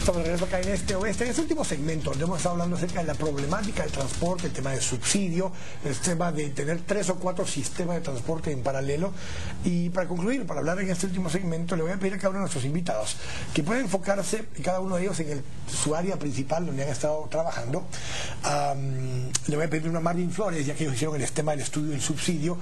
Estamos de regreso acá en Este Oeste. En este último segmento donde hemos estado hablando acerca de la problemática del transporte, el tema de subsidio, el tema de tener 3 o 4 sistemas de transporte en paralelo. Y para concluir, para hablar en este último segmento, le voy a pedir a cada uno de nuestros invitados que puedan enfocarse, cada uno de ellos, en su área principal donde han estado trabajando. Le voy a pedir a Marvin Flores, ya que ellos hicieron el tema del estudio del subsidio,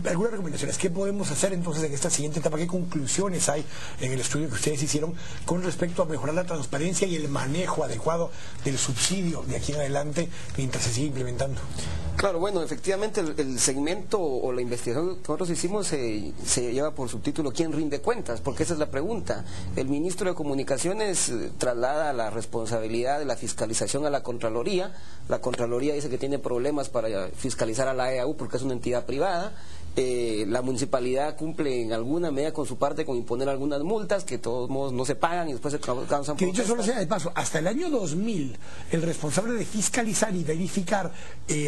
algunas recomendaciones. ¿Qué podemos hacer entonces en esta siguiente etapa? ¿Qué conclusiones hay en el estudio que ustedes hicieron con respecto a mejorar la transparencia y el manejo adecuado del subsidio de aquí en adelante mientras se sigue implementando? Claro, bueno, efectivamente el segmento o la investigación que nosotros hicimos se lleva por subtítulo ¿quién rinde cuentas? Porque esa es la pregunta. El ministro de Comunicaciones traslada la responsabilidad de la fiscalización a la Contraloría. La Contraloría dice que tiene problemas para fiscalizar a la EAU porque es una entidad privada. La municipalidad cumple en alguna medida con su parte con imponer algunas multas que de todos modos no se pagan y después se causan. Que dicho solo sea de paso, hasta el año 2000 el responsable de fiscalizar y verificar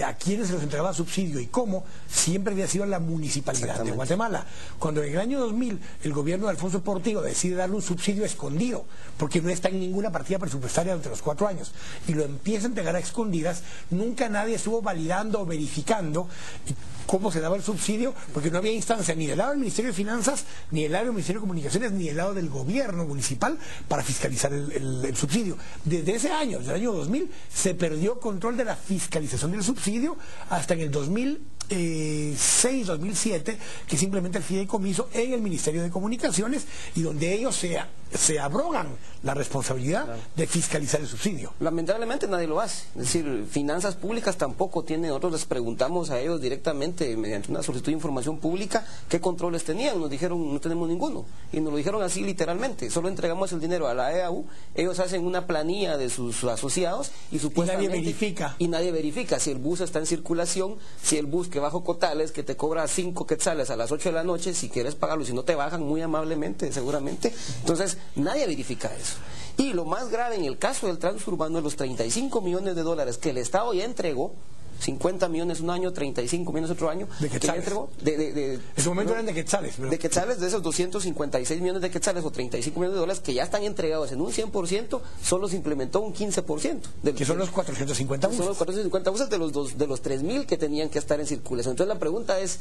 a quienes se les entregaba subsidio y cómo siempre había sido la municipalidad de Guatemala. Cuando en el año 2000 el gobierno de Alfonso Portillo decide darle un subsidio escondido porque no está en ninguna partida presupuestaria durante los 4 años y lo empieza a entregar a escondidas, nunca nadie estuvo validando o verificando cómo se daba el subsidio, porque no había instancia ni del lado del Ministerio de Finanzas, ni del lado del Ministerio de Comunicaciones, ni del lado del gobierno municipal para fiscalizar el subsidio. Desde ese año, desde el año 2000, se perdió control de la fiscalización del subsidio hasta en el 2006-2007, que simplemente el fideicomiso en el Ministerio de Comunicaciones y donde ellos se abrogan la responsabilidad de fiscalizar el subsidio. Lamentablemente nadie lo hace. Es decir, Finanzas Públicas tampoco tiene. Nosotros les preguntamos a ellos directamente mediante una solicitud de información pública qué controles tenían. Nos dijeron no tenemos ninguno y nos lo dijeron así literalmente. Solo entregamos el dinero a la EAU, ellos hacen una planilla de sus asociados y supuestamente nadie verifica si el bus está en circulación, si el bus que bajo Cotales que te cobra 5 quetzales a las 8 de la noche, si quieres pagarlo, si no te bajan muy amablemente seguramente. Entonces nadie verifica eso. Y lo más grave en el caso del transurbano, los 35 millones de dólares que el Estado ya entregó, 50 millones un año, 35 millones otro año, de quetzales. En ese momento eran de quetzales, ¿verdad? De quetzales, de esos 256 millones de quetzales o 35 millones de dólares que ya están entregados en un 100%, solo se implementó un 15%. Que son los 450 buses. Son los 450 buses de los 3.000 que tenían que estar en circulación. Entonces la pregunta es,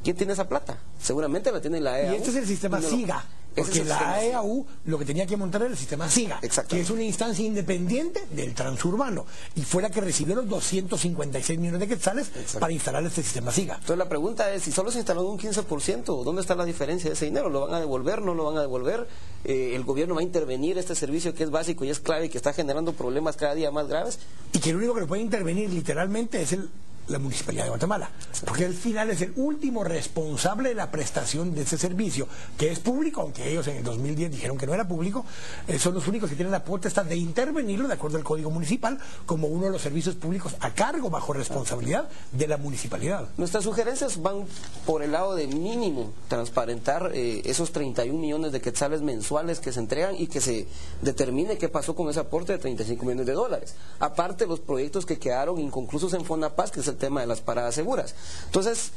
¿quién tiene esa plata? Seguramente la tiene la EAU. Y este es el sistema SIGA. Porque la EAU lo que tenía que montar era el sistema SIGA, que es una instancia independiente del transurbano, y fue la que recibió los 256 millones de quetzales para instalar este sistema SIGA. Entonces la pregunta es, si solo se instaló un 15%, ¿dónde está la diferencia de ese dinero? ¿Lo van a devolver? ¿No lo van a devolver? ¿El gobierno va a intervenir este servicio que es básico y es clave y que está generando problemas cada día más graves? Y que el único que lo puede intervenir literalmente es la Municipalidad de Guatemala, porque al final es el último responsable de la prestación de ese servicio, que es público, aunque ellos en el 2010 dijeron que no era público. Son los únicos que tienen la potestad de intervenirlo de acuerdo al Código Municipal como uno de los servicios públicos a cargo, bajo responsabilidad de la municipalidad. Nuestras sugerencias van por el lado de mínimo transparentar esos 31 millones de quetzales mensuales que se entregan y que se determine qué pasó con ese aporte de 35 millones de dólares. Aparte, los proyectos que quedaron inconclusos en Fonapaz, que es el tema de las paradas seguras. Entonces,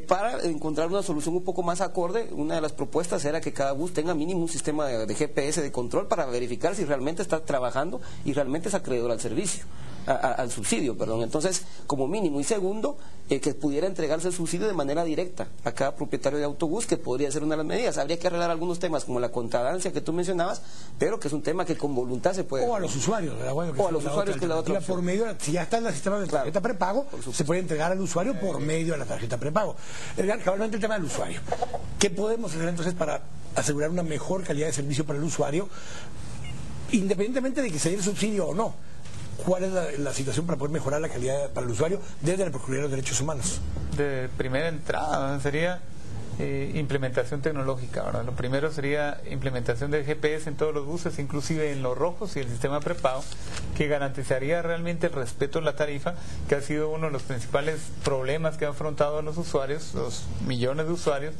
para encontrar una solución un poco más acorde, una de las propuestas era que cada bus tenga mínimo un sistema de GPS de control para verificar si realmente está trabajando y realmente es acreedor al servicio, al subsidio, perdón. Entonces, como mínimo. Y segundo, que pudiera entregarse el subsidio de manera directa a cada propietario de autobús, que podría ser una de las medidas. Habría que arreglar algunos temas como la contradancia que tú mencionabas, pero que es un tema que con voluntad se puede. O a los usuarios, ¿verdad? Bueno, o a los usuarios, que es la otra opción. Por medio, si ya está en el sistema de tarjeta prepago, se puede entregar al usuario por medio de la tarjeta prepago. Cabalmente el tema del usuario. ¿Qué podemos hacer entonces para asegurar una mejor calidad de servicio para el usuario, independientemente de que se dé el subsidio o no? ¿Cuál es la situación para poder mejorar la calidad para el usuario desde la Procuraduría de los Derechos Humanos? De primera entrada sería implementación tecnológica, ¿verdad? Lo primero sería implementación del GPS en todos los buses, inclusive en los rojos y el sistema prepago, que garantizaría realmente el respeto a la tarifa, que ha sido uno de los principales problemas que han afrontado los usuarios, los millones de usuarios,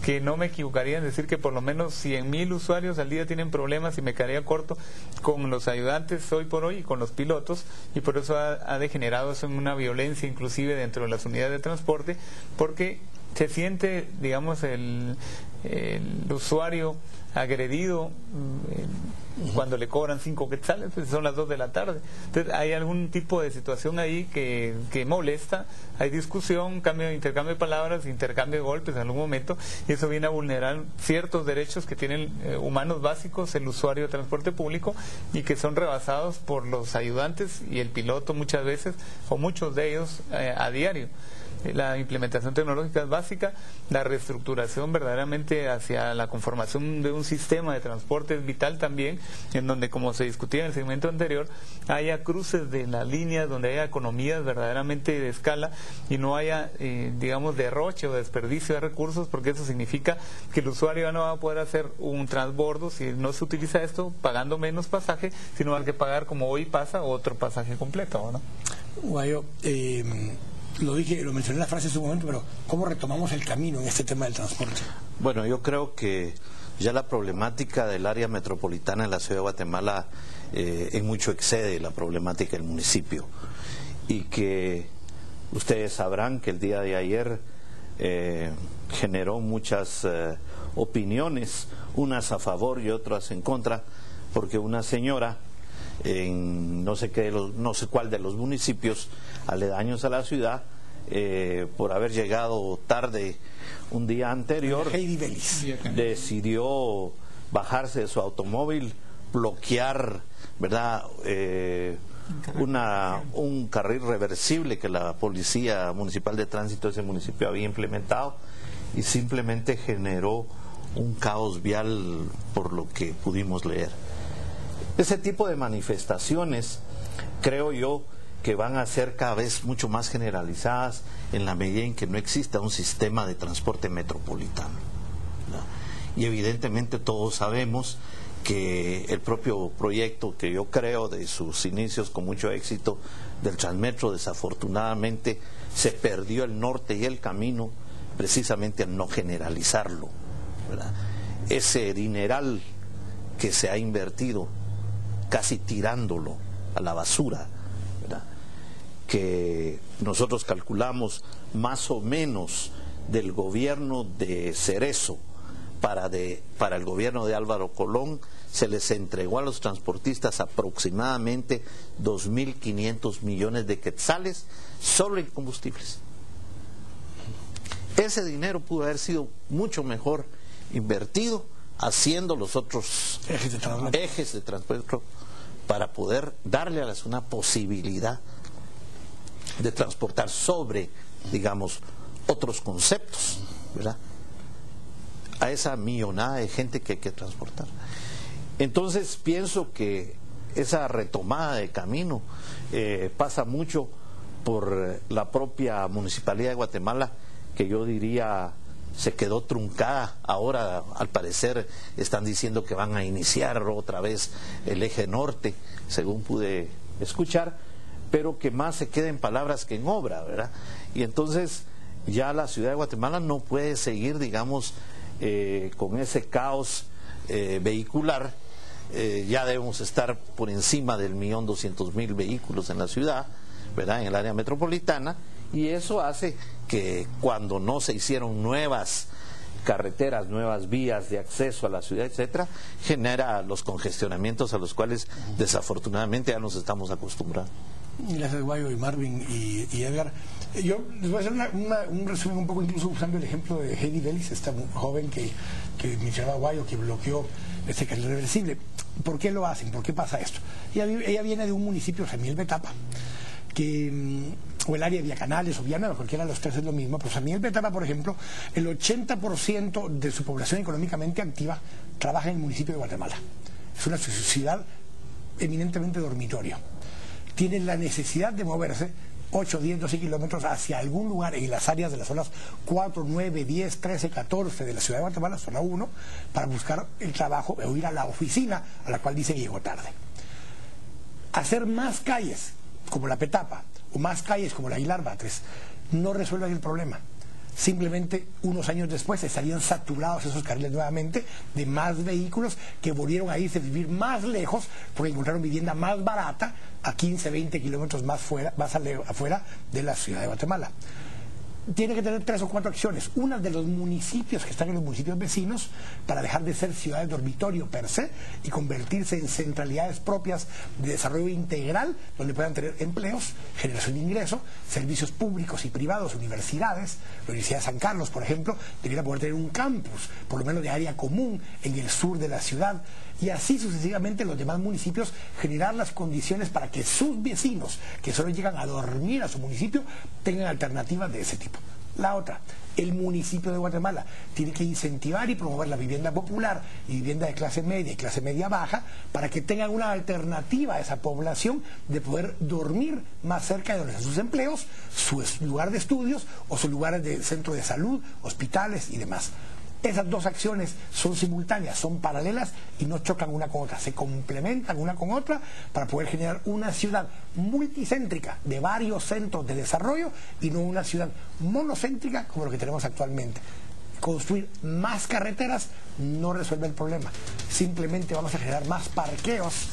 que no me equivocaría en decir que por lo menos 100.000 usuarios al día tienen problemas, y me quedaría corto con los ayudantes hoy por hoy y con los pilotos, y por eso ha degenerado eso en una violencia inclusive dentro de las unidades de transporte, porque se siente, digamos, el usuario agredido cuando le cobran 5 quetzales, pues son las 2 de la tarde. Entonces hay algún tipo de situación ahí que molesta, hay discusión, intercambio de palabras, intercambio de golpes en algún momento, y eso viene a vulnerar ciertos derechos que tienen humanos básicos el usuario de transporte público, y que son rebasados por los ayudantes y el piloto muchas veces, o muchos de ellos a diario. La implementación tecnológica es básica, la reestructuración verdaderamente hacia la conformación de un sistema de transporte es vital también, en donde, como se discutía en el segmento anterior, haya cruces de las líneas, donde haya economías verdaderamente de escala y no haya, digamos, derroche o desperdicio de recursos, porque eso significa que el usuario ya no va a poder hacer un transbordo si no se utiliza esto pagando menos pasaje, sino va a que pagar, como hoy pasa, otro pasaje completo, ¿no? Guayo, lo mencioné en la frase en su momento, pero ¿cómo retomamos el camino en este tema del transporte? Bueno, yo creo que ya la problemática del área metropolitana en la ciudad de Guatemala en mucho excede la problemática del municipio, y que ustedes sabrán que el día de ayer generó muchas opiniones, unas a favor y otras en contra, porque una señora en no sé cuál de los municipios aledaños a la ciudad, por haber llegado tarde un día anterior, decidió bajarse de su automóvil, bloquear, ¿verdad?, un carril reversible que la Policía Municipal de Tránsito de ese municipio había implementado, y simplemente generó un caos vial, por lo que pudimos leer. Ese tipo de manifestaciones, creo yo, que van a ser cada vez mucho más generalizadas en la medida en que no exista un sistema de transporte metropolitano, ¿no? Y evidentemente todos sabemos que el propio proyecto, que yo creo de sus inicios con mucho éxito, del Transmetro, desafortunadamente se perdió el norte y el camino precisamente al no generalizarlo, ¿verdad? Ese dineral que se ha invertido, casi tirándolo a la basura, ¿verdad?, que nosotros calculamos más o menos del gobierno de Cerezo para el gobierno de Álvaro Colón, se les entregó a los transportistas aproximadamente 2.500 millones de quetzales solo en combustibles. Ese dinero pudo haber sido mucho mejor invertido haciendo los otros ejes de transporte para poder darle a la ciudad una posibilidad de transportar sobre, digamos, otros conceptos, ¿verdad?, a esa millonada de gente que hay que transportar. Entonces pienso que esa retomada de camino pasa mucho por la propia Municipalidad de Guatemala, que yo diría se quedó truncada. Ahora al parecer están diciendo que van a iniciar otra vez el eje norte, según pude escuchar, pero que más se queda en palabras que en obra, ¿verdad? Y entonces ya la ciudad de Guatemala no puede seguir, digamos, con ese caos vehicular. Ya debemos estar por encima del 1.200.000 vehículos en la ciudad, ¿verdad?, en el área metropolitana, y eso hace que cuando no se hicieron nuevas carreteras, nuevas vías de acceso a la ciudad, etcétera, genera los congestionamientos a los cuales desafortunadamente ya nos estamos acostumbrando. Gracias, Guayo, y Marvin y Edgar. Yo les voy a hacer un resumen un poco, incluso usando el ejemplo de Heidi Vélez, esta joven que mencionaba Guayo, que bloqueó este carril reversible. ¿Por qué lo hacen? ¿Por qué pasa esto? Ella viene de un municipio, San Miguel Betapa, o el área de Villacanales o Villanueva, cualquiera de los tres es lo mismo, pero San Miguel Betapa, por ejemplo, el 80% de su población económicamente activa trabaja en el municipio de Guatemala. Es una ciudad eminentemente dormitorio. Tienen la necesidad de moverse 8, 10, 12 kilómetros hacia algún lugar en las áreas de las zonas 4, 9, 10, 13, 14 de la ciudad de Guatemala, zona 1, para buscar el trabajo o ir a la oficina a la cual dice que llegó tarde. Hacer más calles como la Petapa o más calles como la Aguilar Batres no resuelven el problema. Simplemente unos años después estarían saturados esos carriles nuevamente de más vehículos que volvieron a irse a vivir más lejos porque encontraron vivienda más barata a 15, 20 kilómetros más afuera de la ciudad de Guatemala. tiene que tener 3 o 4 acciones. Una de los municipios que están en los municipios vecinos para dejar de ser ciudades dormitorio per se y convertirse en centralidades propias de desarrollo integral donde puedan tener empleos, generación de ingresos, servicios públicos y privados, universidades. La Universidad de San Carlos, por ejemplo, debería poder tener un campus, por lo menos de área común, en el sur de la ciudad. Y así sucesivamente los demás municipios generar las condiciones para que sus vecinos, que solo llegan a dormir a su municipio, tengan alternativas de ese tipo. La otra, el municipio de Guatemala tiene que incentivar y promover la vivienda popular y vivienda de clase media y clase media baja para que tengan una alternativa a esa población de poder dormir más cerca de donde están sus empleos, su lugar de estudios o sus lugares de centro de salud, hospitales y demás. Esas dos acciones son simultáneas, son paralelas y no chocan una con otra, se complementan una con otra para poder generar una ciudad multicéntrica de varios centros de desarrollo y no una ciudad monocéntrica como lo que tenemos actualmente. Construir más carreteras no resuelve el problema, simplemente vamos a generar más parqueos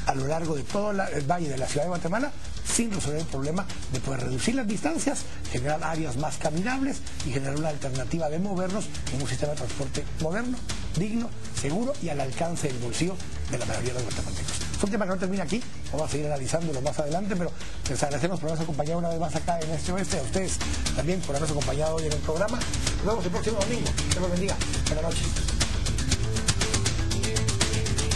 a lo largo de todo el valle de la ciudad de Guatemala sin resolver el problema de poder reducir las distancias, generar áreas más caminables y generar una alternativa de movernos en un sistema de transporte moderno, digno, seguro y al alcance del bolsillo de la mayoría de los guatemaltecos. Es un tema que no termina aquí, vamos a seguir analizándolo más adelante, pero les agradecemos por habernos acompañado una vez más acá en Este Oeste, a ustedes también por habernos acompañado hoy en el programa. Nos vemos el próximo domingo, que los bendiga, buenas noches.